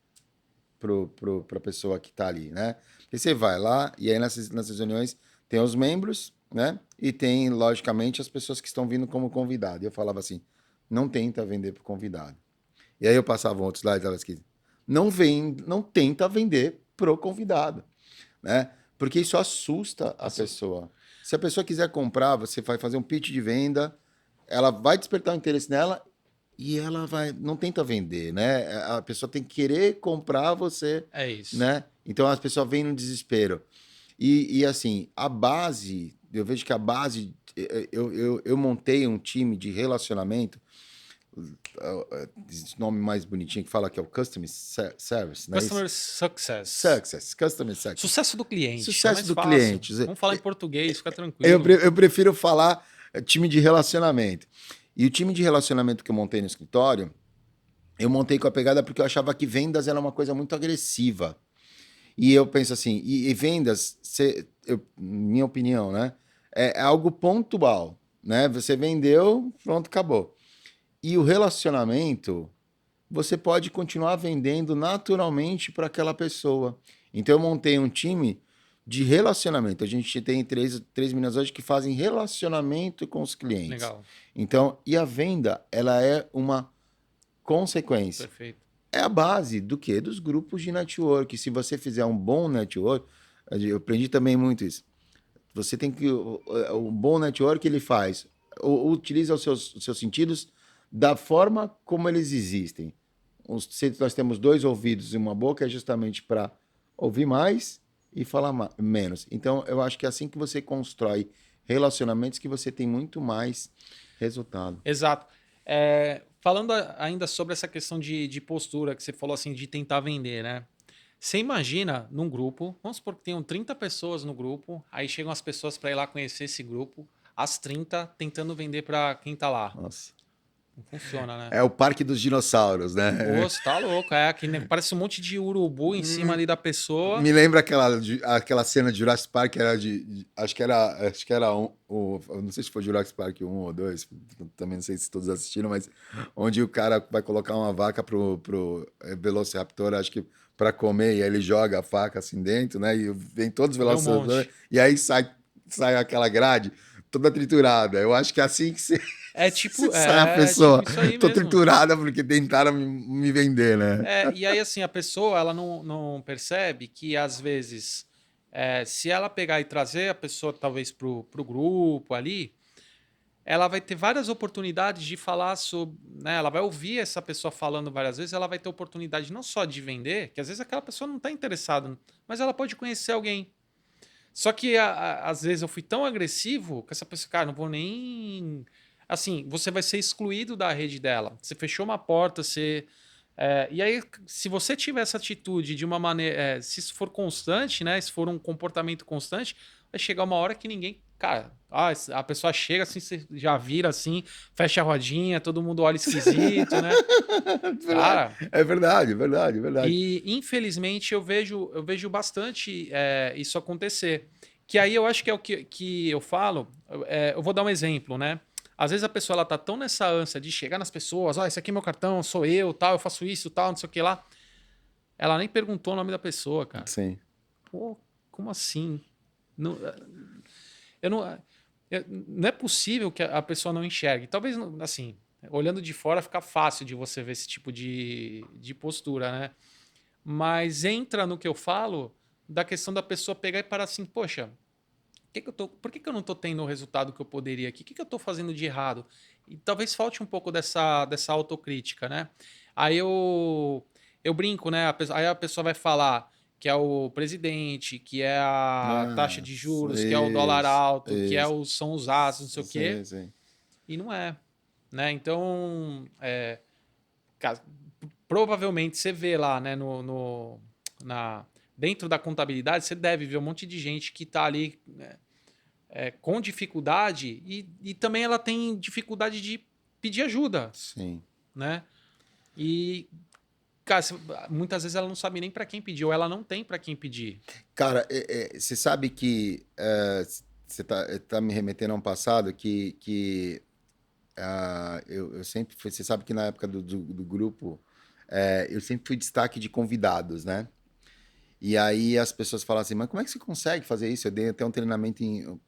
para a pessoa que está ali, né? Porque você vai lá e aí nessas reuniões tem os membros, né? E tem, logicamente, as pessoas que estão vindo como convidado. E eu falava assim, não tenta vender para o convidado. E aí eu passava um outro slide e falava assim, não tenta vender pro convidado, né? Porque isso assusta a pessoa. Se a pessoa quiser comprar, você vai fazer um pitch de venda, ela vai despertar o interesse nela e ela vai, não tenta vender, né? A pessoa tem que querer comprar você, É isso. né? Então as pessoas vêm no desespero. E assim, a base, eu vejo que a base, eu montei um time de relacionamento, esse nome mais bonitinho que fala que é o Customer Service, não é isso? Customer Success. Success, Customer Success. Sucesso do cliente. É Sucesso mais do fácil. cliente. Vamos falar em português, fica tranquilo. Eu prefiro falar time de relacionamento. E o time de relacionamento que eu montei no escritório, eu montei com a pegada porque eu achava que vendas era uma coisa muito agressiva. E eu penso assim, e vendas, minha opinião, né? É algo pontual, né? Você vendeu, pronto, acabou. E o relacionamento, você pode continuar vendendo naturalmente para aquela pessoa. Então eu montei um time de relacionamento. A gente tem três meninas hoje que fazem relacionamento com os clientes. Legal. Então, e a venda, ela é uma consequência. Perfeito. É a base do quê? Dos grupos de network. Se você fizer um bom network, eu aprendi também muito isso. Você tem que. O bom network ele faz, utiliza os seus sentidos da forma como eles existem. Se nós temos dois ouvidos e uma boca, é justamente para ouvir mais e falar menos. Então, eu acho que é assim que você constrói relacionamentos que você tem muito mais resultado. Exato. Falando ainda sobre essa questão de postura que você falou assim, de tentar vender, né? Você imagina num grupo, vamos supor que tenham 30 pessoas no grupo, aí chegam as pessoas para ir lá conhecer esse grupo, as 30 tentando vender para quem tá lá. Nossa. Não funciona, né? É o Parque dos Dinossauros, né? Pô, você tá louco, parece um monte de urubu em cima ali da pessoa. Me lembra aquela cena de Jurassic Park, era acho que era não sei se foi Jurassic Park 1 ou 2, também não sei se todos assistiram, mas onde o cara vai colocar uma vaca pro Velociraptor, acho que para comer, e aí ele joga a faca assim dentro, né? E vem todos os Vê um Velociraptors, monte. e aí sai aquela grade toda triturada. Eu acho que é assim que você sai a É pessoa. tipo isso aí Tô mesmo. triturada porque tentaram me vender, né? E aí, assim, a pessoa ela não percebe que, às vezes, se ela pegar e trazer a pessoa, talvez, pro grupo ali, ela vai ter várias oportunidades de falar sobre. Né, ela vai ouvir essa pessoa falando várias vezes, ela vai ter oportunidade não só de vender, que às vezes aquela pessoa não está interessada, mas ela pode conhecer alguém. Só que, às vezes, eu fui tão agressivo que essa pessoa, cara, não vou nem. Assim, você vai ser excluído da rede dela. Você fechou uma porta, você. E aí, se você tiver essa atitude de uma maneira. Se isso for constante, né? Se for um comportamento constante, vai chegar uma hora que ninguém. Cara, a pessoa chega assim, você já vira assim, fecha a rodinha, todo mundo olha esquisito, né? Cara. É verdade, verdade, verdade. E infelizmente eu vejo bastante isso acontecer. Que aí eu acho que é o que eu falo. Eu vou dar um exemplo, né? Às vezes a pessoa ela tá tão nessa ânsia de chegar nas pessoas, esse aqui é meu cartão, sou eu, tal, eu faço isso, tal, não sei o que lá. Ela nem perguntou o nome da pessoa, cara. Sim. Pô, como assim? Não, eu não, não é possível que a pessoa não enxergue. Talvez, assim, olhando de fora fica fácil de você ver esse tipo de postura, né? Mas entra no que eu falo da questão da pessoa pegar e parar assim, poxa, por que eu não estou tendo o resultado que eu poderia aqui? O que eu estou fazendo de errado? E talvez falte um pouco dessa autocrítica, né? Aí eu brinco, né? Aí a pessoa vai falar que é o presidente, que é a taxa Ah, de juros, que é o dólar isso, alto, que isso. são os aços, não sei o quê. Sim, sim. E não é, né? Então, cara, provavelmente você vê lá, né, dentro da contabilidade, você deve ver um monte de gente que está ali, né, com dificuldade e também ela tem dificuldade de pedir ajuda, Sim. né? E cara, muitas vezes ela não sabe nem para quem pedir, ou ela não tem para quem pedir. Cara, você sabe que você tá me remetendo a um passado eu sempre fui. Você sabe que na época do grupo, eu sempre fui destaque de convidados, né? E aí as pessoas falam assim, mas como é que você consegue fazer isso? Eu dei até um treinamento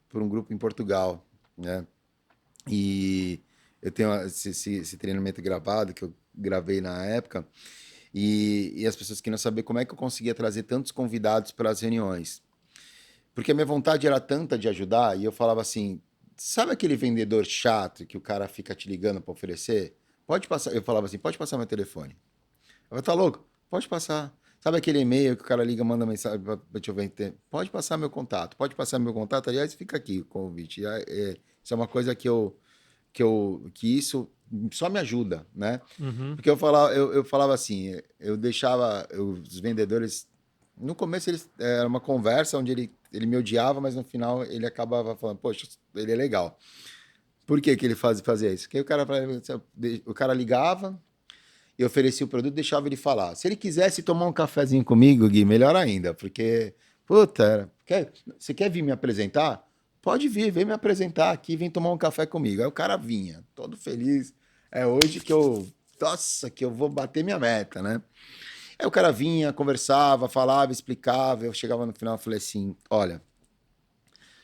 por um grupo em Portugal, né? E eu tenho esse treinamento gravado que eu gravei na época. E as pessoas queriam saber como é que eu conseguia trazer tantos convidados para as reuniões. Porque a minha vontade era tanta de ajudar, e eu falava assim: sabe aquele vendedor chato que o cara fica te ligando para oferecer? Pode passar. Eu falava assim: pode passar meu telefone. Eu falei, tá louco? Pode passar. Sabe aquele e-mail que o cara liga, manda mensagem para te vender? Pode passar meu contato. Pode passar meu contato. Aliás, fica aqui o convite. Isso é uma coisa que isso só me ajuda, né? Uhum. Porque eu falava assim, eu deixava os vendedores. No começo era uma conversa onde ele me odiava, mas no final ele acabava falando, poxa, ele é legal. Por que que ele fazia isso? Porque o cara ligava e oferecia o produto e deixava ele falar. Se ele quisesse tomar um cafezinho comigo, Gui, melhor ainda, porque, puta, você quer vir me apresentar? Pode vir, vem me apresentar aqui, vem tomar um café comigo. Aí o cara vinha, todo feliz. É hoje nossa, que eu vou bater minha meta, né? Aí o cara vinha, conversava, falava, explicava. Eu chegava no final e falei assim: olha,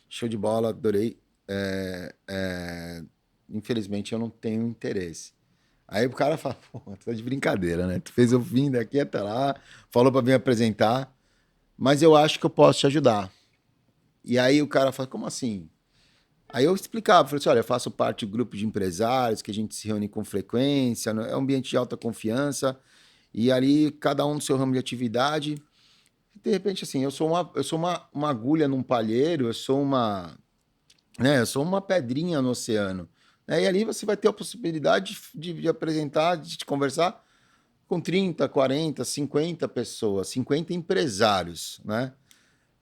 show de bola, adorei. Infelizmente eu não tenho interesse. Aí o cara fala: pô, tu tá de brincadeira, né? Tu fez eu vir daqui até lá, falou pra vir apresentar, mas eu acho que eu posso te ajudar. E aí o cara fala: como assim? Aí eu explicava, falei assim: olha, eu faço parte do grupo de empresários que a gente se reúne com frequência, é um ambiente de alta confiança, e ali cada um no seu ramo de atividade. De repente, assim, eu sou uma agulha num palheiro, eu sou uma pedrinha no oceano. Né? E ali você vai ter a possibilidade de apresentar, de te conversar com 30, 40, 50 pessoas, 50 empresários, né?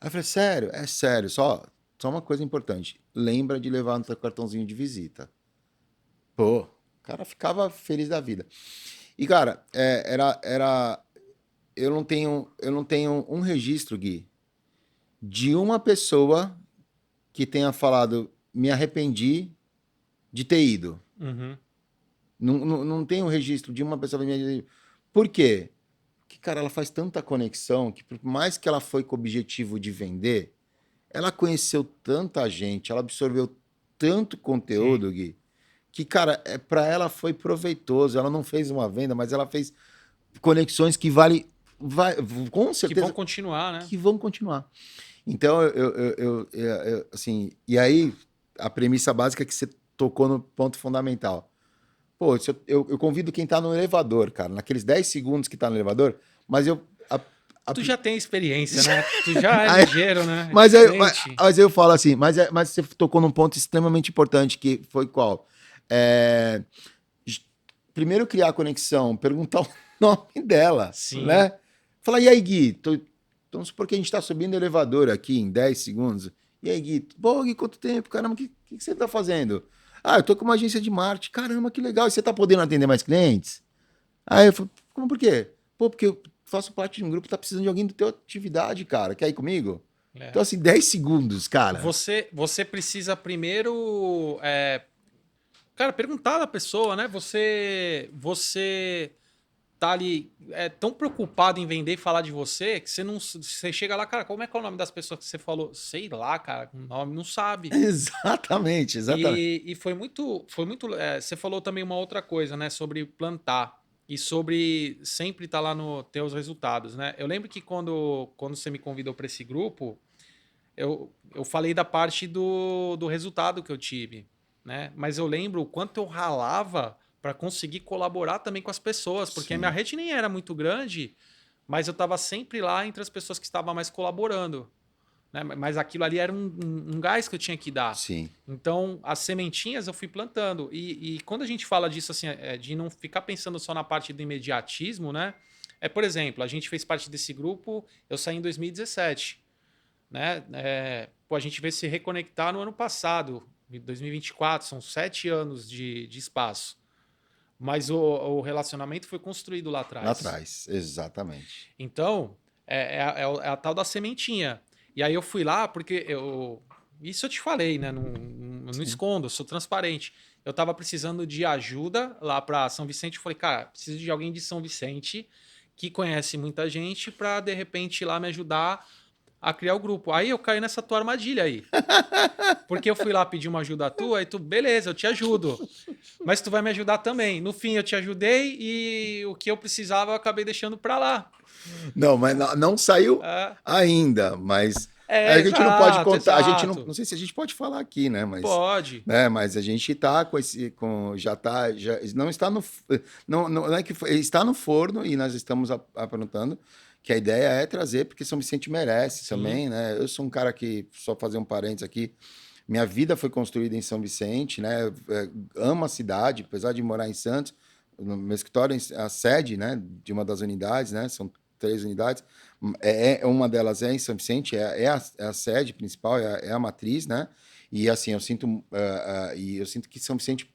Aí eu falei, sério? É sério, só uma coisa importante. Lembra de levar no teu cartãozinho de visita. Pô, o cara ficava feliz da vida. E, cara, eu não tenho um registro, Gui, de uma pessoa que tenha falado, me arrependi de ter ido. Uhum. Não, não, não tenho registro de uma pessoa que me arrependi. Por quê? Porque, cara, ela faz tanta conexão que, por mais que ela foi com o objetivo de vender, ela conheceu tanta gente, ela absorveu tanto Sim. conteúdo, Gui, que, cara, para ela foi proveitoso. Ela não fez uma venda, mas ela fez conexões que vai, com Que vão certeza, continuar, né? que vão continuar. Então, assim, e aí a premissa básica é que você tocou no ponto fundamental. Pô, se eu convido quem tá no elevador, cara, naqueles 10 segundos que tá no elevador, mas a- Tu já tem experiência, né? Tu já é aí- ligeiro, né? É mas, aí, diferente. mas eu falo assim, mas você tocou num ponto extremamente importante, que foi qual? É, j- primeiro criar a conexão, perguntar o nome dela, Sim. né? Falar, e aí, Gui? Vamos supor que a gente tá subindo o elevador aqui em 10 segundos. E aí, Gui? Pô, Gui, quanto tempo? Caramba, o que você tá fazendo? Ah, eu tô com uma agência de marketing. Caramba, que legal. E você tá podendo atender mais clientes? Aí eu falei, como por quê? Pô, porque eu faço parte de um grupo que tá precisando de alguém da tua atividade, cara. Quer ir comigo? É. Então, assim, 10 segundos, cara. Você precisa primeiro, cara, perguntar da pessoa, né? Você tá ali tão preocupado em vender e falar de você que você chega lá, cara, como é que é o nome das pessoas que você falou? Sei lá, cara, o nome não sabe. Exatamente, exatamente. E você falou também uma outra coisa, né? Sobre plantar e sobre sempre estar lá no ter os resultados, né? Eu lembro que quando você me convidou para esse grupo, eu falei da parte do resultado que eu tive, né? Mas eu lembro o quanto eu ralava para conseguir colaborar também com as pessoas, porque a minha Sim, rede nem era muito grande, mas eu estava sempre lá entre as pessoas que estavam mais colaborando, né? Mas aquilo ali era um gás que eu tinha que dar. sim, Então, as sementinhas eu fui plantando. E quando a gente fala disso, assim, de não ficar pensando só na parte do imediatismo, né? Por exemplo, a gente fez parte desse grupo, eu saí em 2017, né? Pô, a gente veio se reconectar no ano passado, em 2024, são 7 anos de espaço. Mas o relacionamento foi construído lá Lá atrás. atrás, exatamente. Então, é a tal da sementinha. E aí eu fui lá porque isso eu te falei, né? Não Sim. escondo, eu sou transparente. Eu tava precisando de ajuda lá para São Vicente. Eu falei, cara, preciso de alguém de São Vicente que conhece muita gente para de repente ir lá me ajudar a criar o grupo. Aí eu caí nessa tua armadilha aí. Porque eu fui lá pedir uma ajuda tua e tu, beleza, eu te ajudo. Mas tu vai me ajudar também. No fim, eu te ajudei e o que eu precisava eu acabei deixando para lá. Não, mas não saiu É, ainda, mas a gente não pode exato, contar, a gente não exato. sei se a gente pode falar aqui, né, Pode. mas a gente tá com já tá, já não está no, não é que está no forno e nós estamos aprontando, que a ideia é trazer, porque São Vicente merece Sim, também, né? Eu sou um cara que, só fazer um parênteses aqui, minha vida foi construída em São Vicente, né? Amo a cidade, apesar de morar em Santos, no meu escritório é a sede, né, de uma das unidades, né? São 3 unidades. Uma delas é em São Vicente, é a sede principal, é a matriz, né? E assim, eu sinto que São Vicente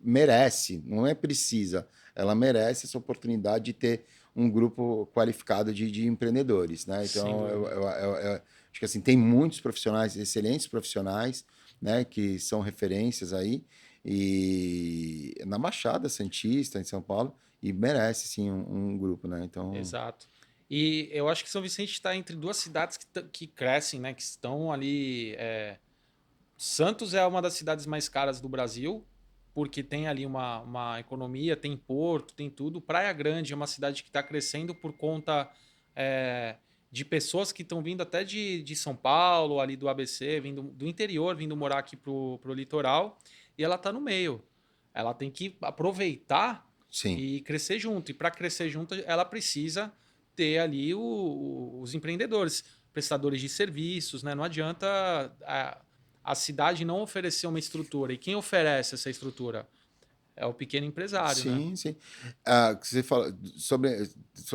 merece, não é precisa, ela merece essa oportunidade de ter um grupo qualificado de empreendedores, né? sem Então, dúvida. eu acho que assim, tem muitos profissionais, excelentes profissionais, né, que são referências aí, e na Baixada Santista, em São Paulo, e merece, sim, um grupo, né? Então, Exato. E eu acho que São Vicente está entre duas cidades que crescem, né? Que estão ali. Santos é uma das cidades mais caras do Brasil, porque tem ali uma economia, tem porto, tem tudo. Praia Grande é uma cidade que está crescendo por conta é, de pessoas que estão vindo até de São Paulo, ali do ABC, vindo do interior, vindo morar aqui pro litoral, e ela está no meio. Ela tem que aproveitar sim. e crescer junto. E para crescer junto, ela precisa ter ali os empreendedores, prestadores de serviços, né? Não adianta a cidade não oferecer uma estrutura. E quem oferece essa estrutura? É o pequeno empresário, né? Sim, sim. Você fala sobre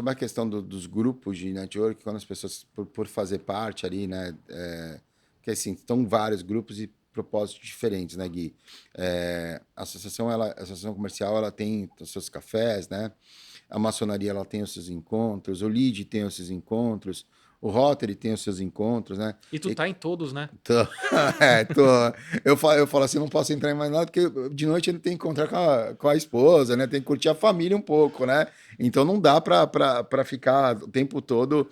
a questão dos grupos de network, quando as pessoas, por fazer parte ali, né? Que assim, estão vários grupos e propósitos diferentes, né, Gui? A associação comercial, ela tem os seus cafés, né? A maçonaria, ela tem os seus encontros, o LEAD tem os seus encontros, o Rotary tem os seus encontros, né? E tu tá em todos, né? Tô, tô. Eu falo assim, não posso entrar em mais nada, porque de noite ele tem que encontrar com a esposa, né? Tem que curtir a família um pouco, né? Então não dá pra ficar o tempo todo,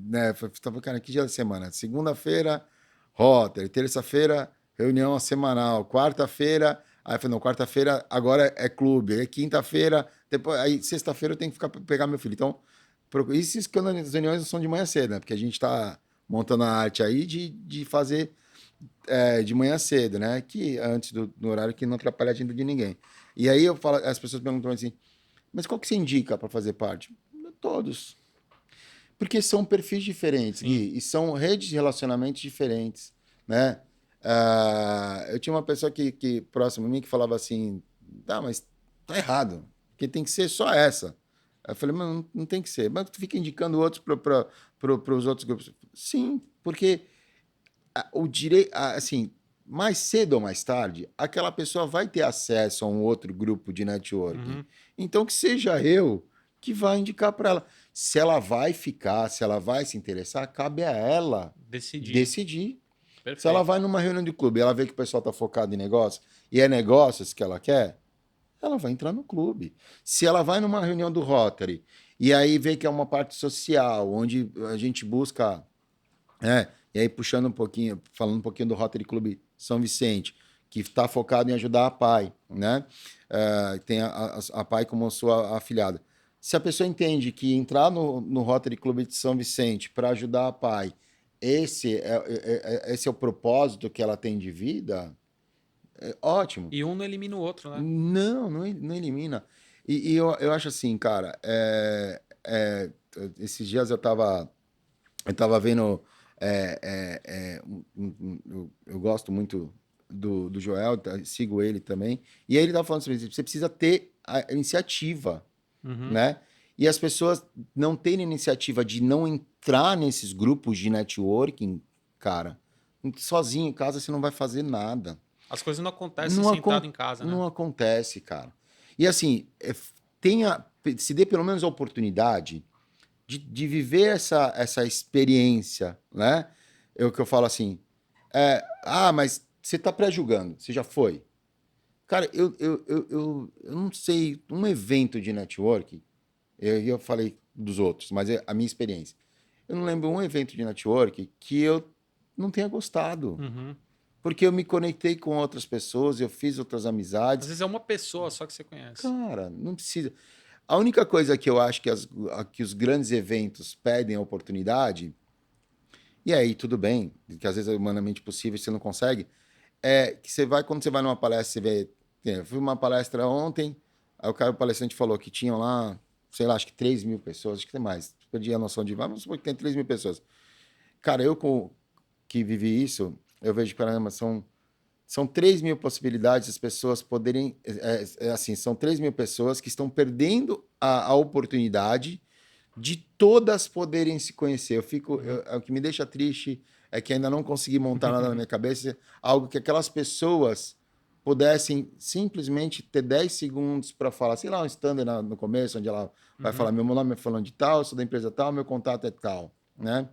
né? Tava, cara, que dia da semana? Segunda-feira, Rotary, terça-feira, reunião semanal, quarta-feira, aí eu falei, não, quarta-feira agora é clube, aí quinta-feira, depois, aí sexta-feira eu tenho que ficar pegar meu filho. Então, isso quando as reuniões não são de manhã cedo, né? Porque a gente tá montando a arte aí de fazer de manhã cedo, né? Que antes do horário que não atrapalha a agenda de ninguém. E aí eu falo, as pessoas perguntam assim, mas qual que você indica para fazer parte? Todos. Porque são perfis diferentes, Sim. Gui, e são redes de relacionamentos diferentes, né? Eu tinha uma pessoa que próxima a mim que falava assim, tá, mas tá errado, porque tem que ser só essa. Eu falei, mas não tem que ser. Mas tu fica indicando outros para os outros grupos. Sim, porque o direito, assim, mais cedo ou mais tarde, aquela pessoa vai ter acesso a um outro grupo de networking. Uhum. Então, que seja eu que vai indicar para ela. Se ela vai ficar, se ela vai se interessar, cabe a ela Decidir. decidir. Se ela Perfeito. vai numa reunião de clube, ela vê que o pessoal está focado em negócio e é negócios que ela quer, ela vai entrar no clube. Se ela vai numa reunião do Rotary e aí vê que é uma parte social, onde a gente busca e aí puxando um pouquinho, falando um pouquinho do Rotary Clube São Vicente, que está focado em ajudar a PAI, né? Tem a PAI como sua afiliada. Se a pessoa entende que entrar no Rotary Clube de São Vicente para ajudar a PAI, esse é o propósito que ela tem de vida, ótimo. E um não elimina o outro, né? Não elimina. E eu acho assim, cara, esses dias eu tava vendo. Eu gosto muito do Joel, sigo ele também. E aí ele tava falando assim: você precisa ter a iniciativa, Uhum. né? E as pessoas não terem iniciativa de não entrar nesses grupos de networking, cara, sozinho em casa você não vai fazer nada. As coisas não acontecem Não, sentado em casa, né? não acontece, cara. E assim, tenha, se dê pelo menos a oportunidade de viver essa experiência, né? É o que eu falo assim, mas você está pré-julgando, você já foi. Cara, eu não sei, um evento de network, eu falei dos outros, mas é a minha experiência. Eu não lembro um evento de network que eu não tenha gostado. Uhum. Porque eu me conectei com outras pessoas, eu fiz outras Às amizades. vezes é uma pessoa só que você conhece. Cara, não precisa. A única coisa que eu acho que, que os grandes eventos pedem a oportunidade, e aí tudo bem, que às vezes é humanamente possível e você não consegue, é que você vai, quando você vai numa palestra, você vê. Eu fui numa palestra ontem, aí o palestrante falou que tinham lá, sei lá, acho que 3.000 pessoas, acho que tem mais. Perdi a noção de, vamos supor que tem 3.000 pessoas. Cara, que vivi isso, eu vejo que, caramba, são 3.000 possibilidades das pessoas poderem. Assim, são 3.000 pessoas que estão perdendo a oportunidade de todas poderem se conhecer. Uhum. O que me deixa triste é que ainda não consegui montar nada na minha cabeça, algo que aquelas pessoas pudessem simplesmente ter 10 segundos para falar, sei lá, um standard no começo, onde ela vai Uhum. falar: meu nome é falando de tal, sou da empresa tal, meu contato é tal, né?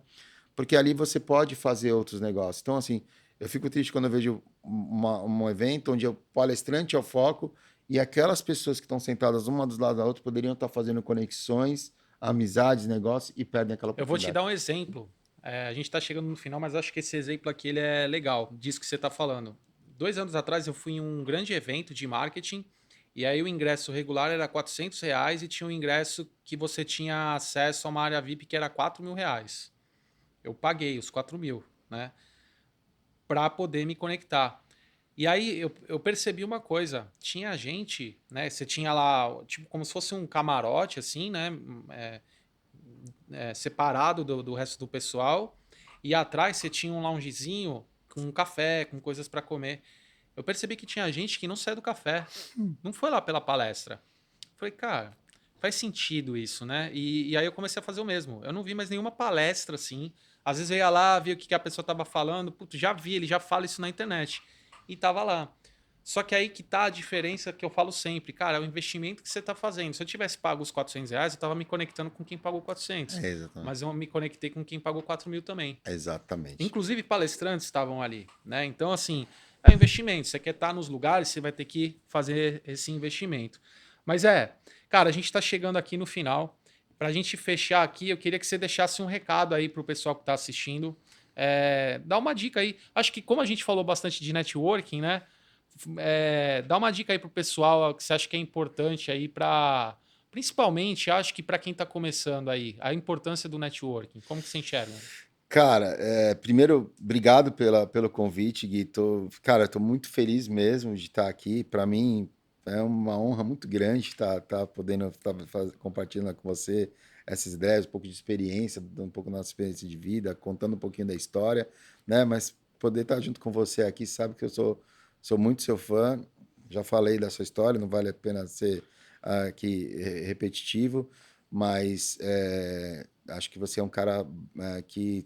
Porque ali você pode fazer outros negócios. Então, assim, eu fico triste quando eu vejo um evento onde o palestrante é o foco e aquelas pessoas que estão sentadas uma dos lados da outra poderiam estar fazendo conexões, amizades, negócios e perdem aquela Eu vou te oportunidade. dar um exemplo. A gente está chegando no final, mas acho que esse exemplo aqui ele é legal, disso que você está falando. 2 anos atrás eu fui em um grande evento de marketing e aí o ingresso regular era R$ 400 e tinha um ingresso que você tinha acesso a uma área VIP que era R$ 4.000. Eu paguei os 4.000, né, para poder me conectar. E aí eu percebi uma coisa, tinha gente, né, você tinha lá, tipo, como se fosse um camarote, assim, né, é, separado do resto do pessoal. E atrás você tinha um loungezinho com um café, com coisas para comer. Eu percebi que tinha gente que não saiu do café, não foi lá pela palestra. Falei, cara, faz sentido isso, né? E aí eu comecei a fazer o mesmo. Eu não vi mais nenhuma palestra assim. Às vezes eu ia lá, via o que a pessoa estava falando, putz, já vi, ele já fala isso na internet. E tava lá. Só que aí que tá a diferença que eu falo sempre, cara, é o investimento que você está fazendo. Se eu tivesse pago os R$ 400, eu estava me conectando com quem pagou 400. Exatamente. Mas eu me conectei com quem pagou 4.000 também. Exatamente. Inclusive palestrantes estavam ali, né? Então, assim, é um investimento. Você quer estar nos lugares, você vai ter que fazer esse investimento. Mas cara, a gente está chegando aqui no final. Para a gente fechar aqui, eu queria que você deixasse um recado aí para o pessoal que está assistindo. Dá uma dica aí. Acho que como a gente falou bastante de networking, né? Dá uma dica aí pro pessoal que você acha que é importante aí para, principalmente, acho que para quem está começando aí, a importância do networking. Como que você enxerga? Cara, primeiro, obrigado pelo convite, Gui. Cara, tô muito feliz mesmo de estar aqui. Para mim é uma honra muito grande estar podendo estar compartilhando com você essas ideias, um pouco de experiência, dando um pouco da nossa experiência de vida, contando um pouquinho da história, né? Mas poder estar junto com você aqui, sabe que sou muito seu fã. Já falei da sua história, não vale a pena ser aqui repetitivo, mas acho que você é um cara que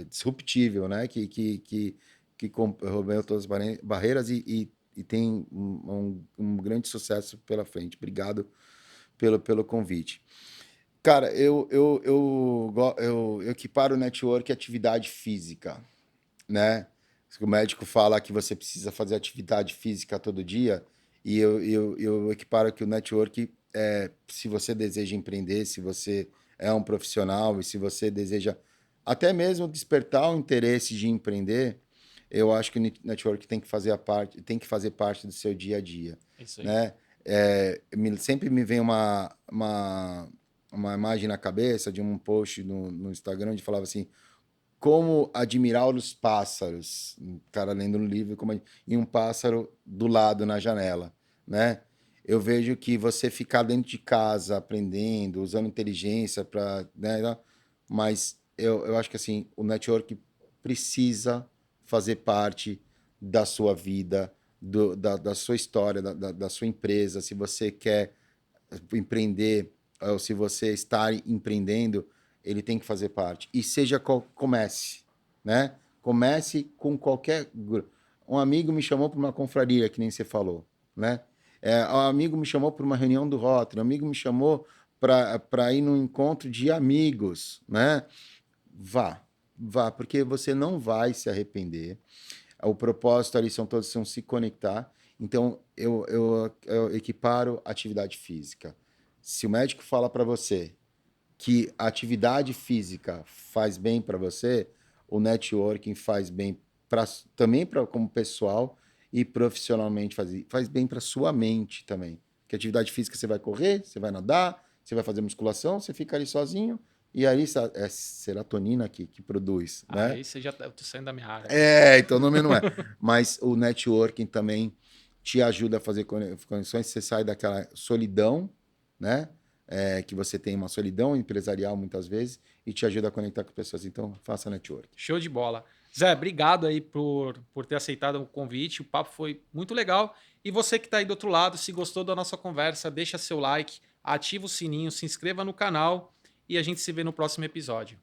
disruptível, né? Que rompeu todas as barreiras e tem um grande sucesso pela frente. Obrigado pelo convite. Cara, eu equiparo o network à atividade física, né? O médico fala que você precisa fazer atividade física todo dia, e eu equiparo que o network se você deseja empreender, se você é um profissional e se você deseja até mesmo despertar o interesse de empreender, eu acho que o network tem que fazer parte do seu dia a dia, Isso aí. né? Sempre me vem uma imagem na cabeça de um post no Instagram onde falava assim: como admirar os pássaros. Um cara lendo um livro e um pássaro do lado na janela, né? Eu vejo que você ficar dentro de casa aprendendo, usando inteligência para, né? Mas eu acho que assim, o network precisa fazer parte da sua vida, da sua história, da sua empresa. Se você quer empreender, ou se você está empreendendo, ele tem que fazer parte. E seja comece, né? Comece com qualquer. Um amigo me chamou para uma confraria, que nem você falou, né? O amigo me chamou para uma reunião do Rotary, o amigo me chamou para ir num encontro de amigos, né? Vá, porque você não vai se arrepender. O propósito ali são se conectar. Então, eu equiparo atividade física. Se o médico fala para você que a atividade física faz bem para você, o networking faz bem também como pessoal e profissionalmente faz bem para sua mente também. Porque atividade física você vai correr, você vai nadar, você vai fazer musculação, você fica ali sozinho e aí é serotonina que produz, né? Aí você já eu tô saindo da minha área. Então o nome não é. Mas o networking também te ajuda a fazer conexões, você sai daquela solidão, né? Que você tem uma solidão empresarial muitas vezes e te ajuda a conectar com pessoas. Então, faça network. Show de bola. Zé, obrigado aí por ter aceitado o convite. O papo foi muito legal. E você que está aí do outro lado, se gostou da nossa conversa, deixa seu like, ativa o sininho, se inscreva no canal e a gente se vê no próximo episódio.